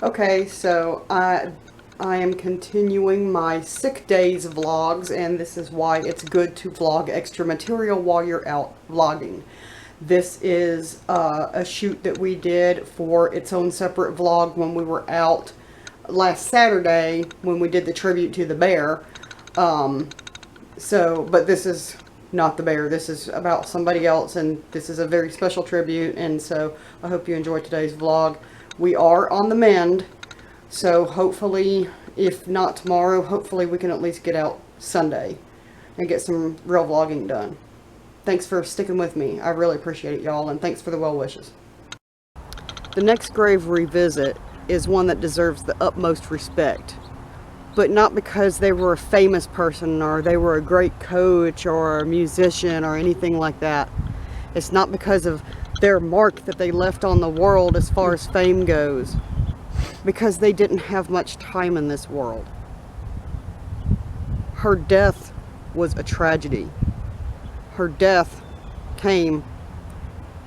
Okay, so I am continuing my sick days vlogs, and this is why it's good to vlog extra material while you're out vlogging. This is a shoot that we did for its own separate vlog when we were out last Saturday when we did the tribute to the bear. But this is not the bear. This is about somebody else, and this is a very special tribute, and so I hope you enjoyed today's vlog. We are on the mend, so hopefully, if not tomorrow, hopefully we can at least get out Sunday and get some real vlogging done. Thanks for sticking with me. I really appreciate it, y'all, and thanks for the well wishes. The next grave revisit is one that deserves the utmost respect, but not because they were a famous person or they were a great coach or a musician or anything like that. It's not because of their mark that they left on the world as far as fame goes, because they didn't have much time in this world. Her death was a tragedy. Her death came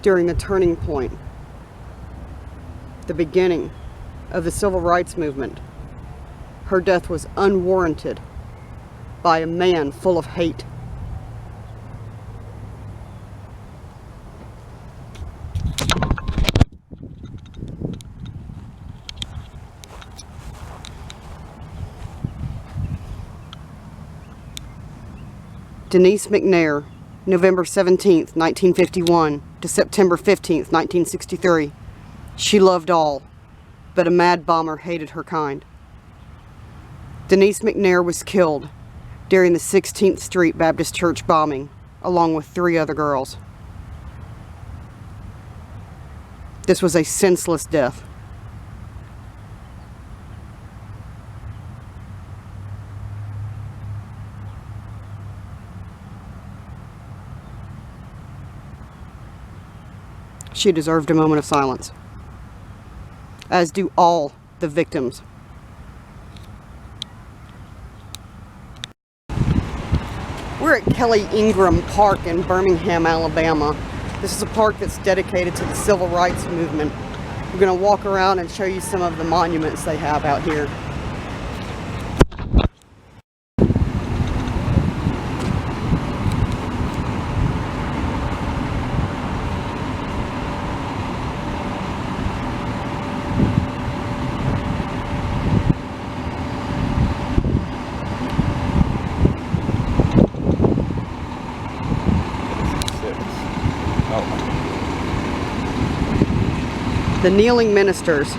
during the turning point, the beginning of the civil rights movement. Her death was unwarranted by a man full of hate. Denise McNair, November 17th, 1951 to September 15th, 1963. She loved all, but a mad bomber hated her kind. Denise McNair was killed during the 16th Street Baptist Church bombing, along with 3 other girls. This was a senseless death. She deserved a moment of silence, as do all the victims. We're at Kelly Ingram Park in Birmingham, Alabama. This is a park that's dedicated to the civil rights movement. We're going to walk around and show you some of the monuments they have out here. The kneeling ministers.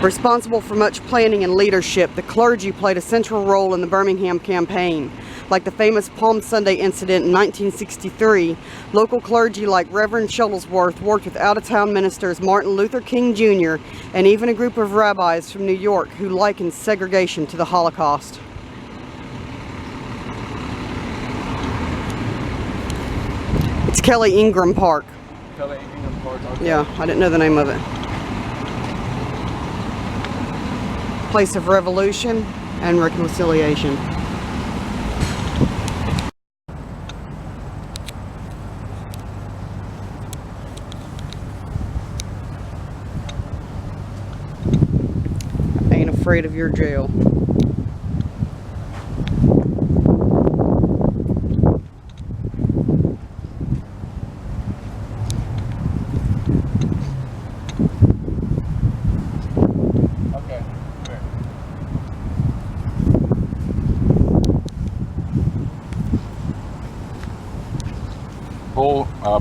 Responsible for much planning and leadership, the clergy played a central role in the Birmingham campaign. Like the famous Palm Sunday incident in 1963, local clergy like Reverend Shuttlesworth worked with out-of-town ministers Martin Luther King Jr. and even a group of rabbis from New York who likened segregation to the Holocaust. It's Kelly Ingram Park. Kelly Ingram Park. Okay. Yeah, I didn't know the name of it. Place of revolution and reconciliation. I ain't afraid of your jail.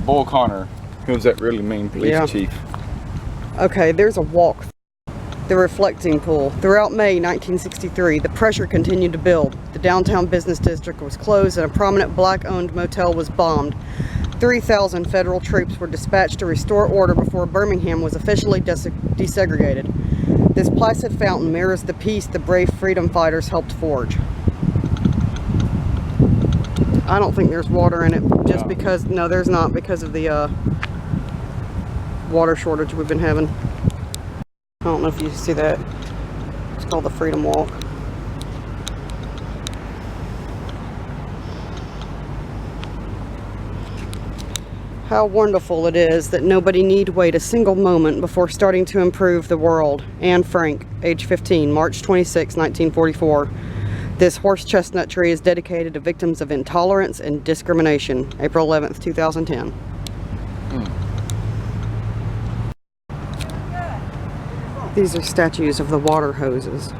Bull Connor. Who's that really mean police chief? Okay, there's a walk. The reflecting pool. Throughout May 1963, the pressure continued to build. The downtown business district was closed and a prominent black-owned motel was bombed. 3,000 federal troops were dispatched to restore order before Birmingham was officially desegregated. This placid fountain mirrors the peace the brave freedom fighters helped forge. I don't think there's water in it just because, no, there's not, because of the water shortage we've been having. I don't know if you see that. It's called the Freedom Walk. How wonderful it is that nobody need wait a single moment before starting to improve the world. Anne Frank, age 15, March 26, 1944. This horse chestnut tree is dedicated to victims of intolerance and discrimination. April 11th, 2010. These are statues of the water hoses.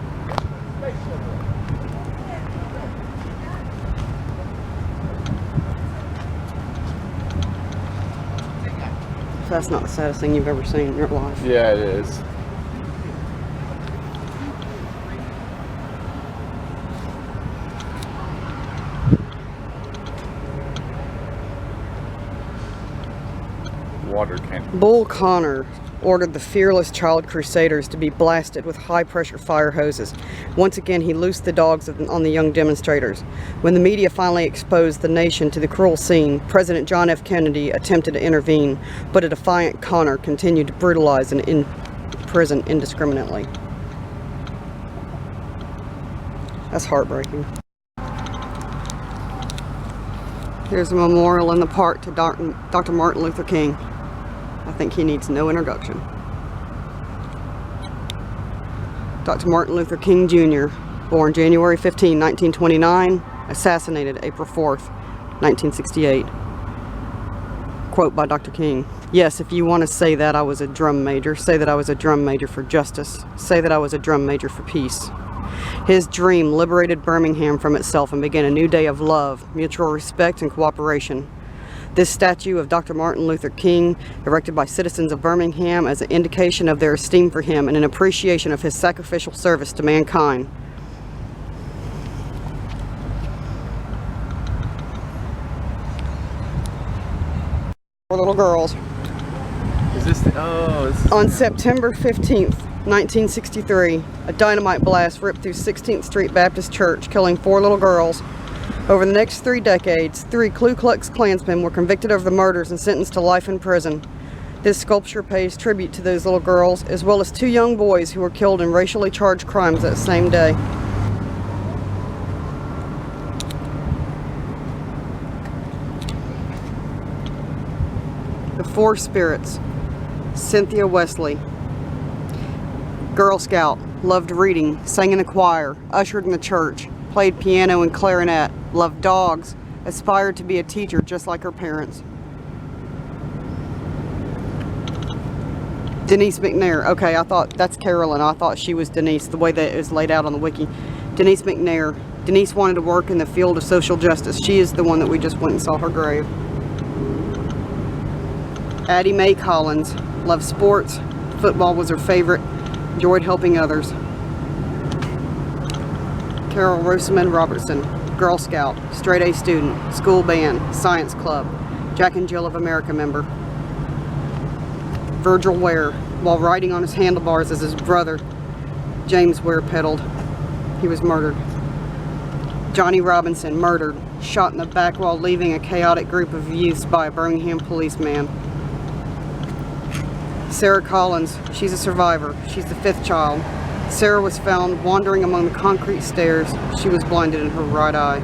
That's not the saddest thing you've ever seen in your life. Yeah, it is. Water cannon. Bull Connor ordered the fearless child crusaders to be blasted with high-pressure fire hoses. Once again, he loosed the dogs on the young demonstrators. When the media finally exposed the nation to the cruel scene, President John F. Kennedy attempted to intervene, but a defiant Connor continued to brutalize and imprison indiscriminately. That's heartbreaking. Here's a memorial in the park to Dr. Martin Luther King. I think he needs no introduction. Dr. Martin Luther King Jr., born January 15, 1929, assassinated April 4th, 1968. Quote by Dr. King: "Yes, if you want to say that I was a drum major, say that I was a drum major for justice. Say that I was a drum major for peace." His dream liberated Birmingham from itself and began a new day of love, mutual respect, and cooperation. This statue of Dr. Martin Luther King, erected by citizens of Birmingham as an indication of their esteem for him and an appreciation of his sacrificial service to mankind. For little girls. Is this the, oh, this is On September 15th, 1963, a dynamite blast ripped through 16th Street Baptist Church, killing 4 little girls. Over the next 3 decades, 3 Ku Klux Klansmen were convicted of the murders and sentenced to life in prison. This sculpture pays tribute to those little girls, as well as 2 young boys who were killed in racially charged crimes that same day. The 4 spirits. Cynthia Wesley, Girl Scout, loved reading, sang in the choir, ushered in the church, played piano and clarinet, loved dogs, aspired to be a teacher just like her parents. Denise McNair. Okay, I thought that's Carolyn. I thought she was Denise, the way that it is laid out on the wiki. Denise McNair. Denise wanted to work in the field of social justice. She is the one that we just went and saw her grave. Addie Mae Collins. Loved sports. Football was her favorite. Enjoyed helping others. Carol Rosamond Robertson. Girl Scout. Straight A student. School band. Science club. Jack and Jill of America member. Virgil Ware. While riding on his handlebars as his brother, James Ware, pedaled, he was murdered. Johnny Robinson. Murdered. Shot in the back while leaving a chaotic group of youths by a Birmingham policeman. Sarah Collins, she's a survivor. She's the 5th child. Sarah was found wandering among the concrete stairs. She was blinded in her right eye.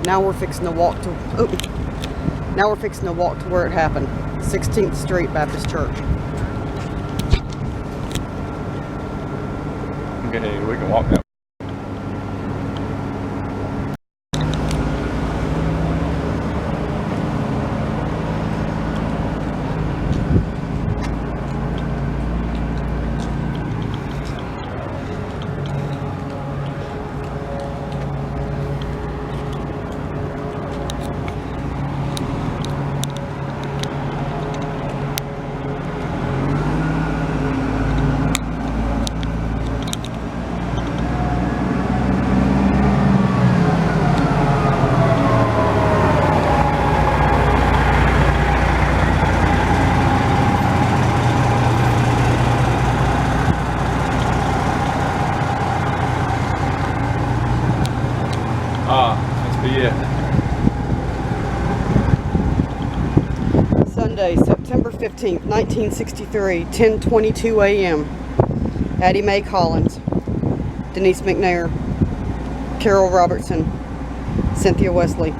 Now we're fixing to walk to where it happened. 16th Street Baptist Church. okay, we can walk now. Yeah. Sunday, September 15th, 1963, 10:22 a.m. Addie Mae Collins, Denise McNair, Carol Robertson, Cynthia Wesley.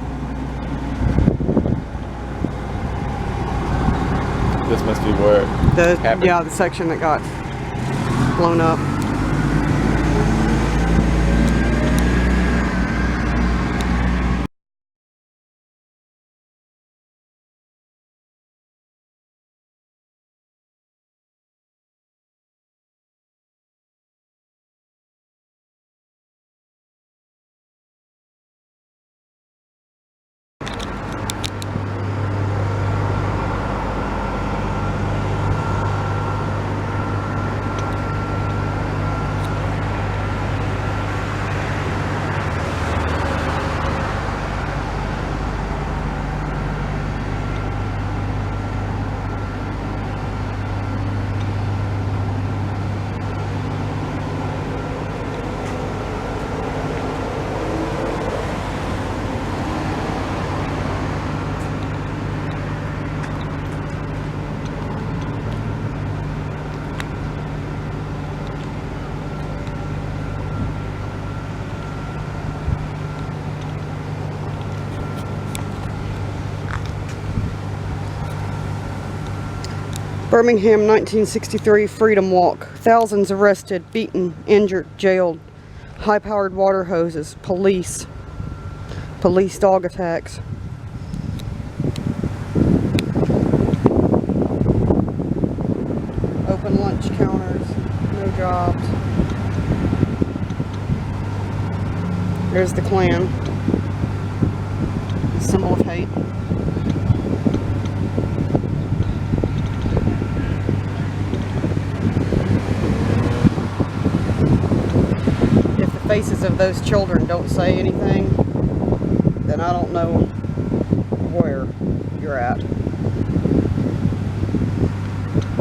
This must be where it happened. Yeah, the section that got blown up. Birmingham, 1963, Freedom Walk. Thousands arrested, beaten, injured, jailed. High-powered water hoses, police dog attacks. Open lunch counters, no jobs. There's the Klan, the symbol of hate. If the faces of those children don't say anything, then I don't know where you're at.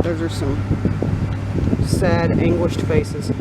Those are some sad, anguished faces.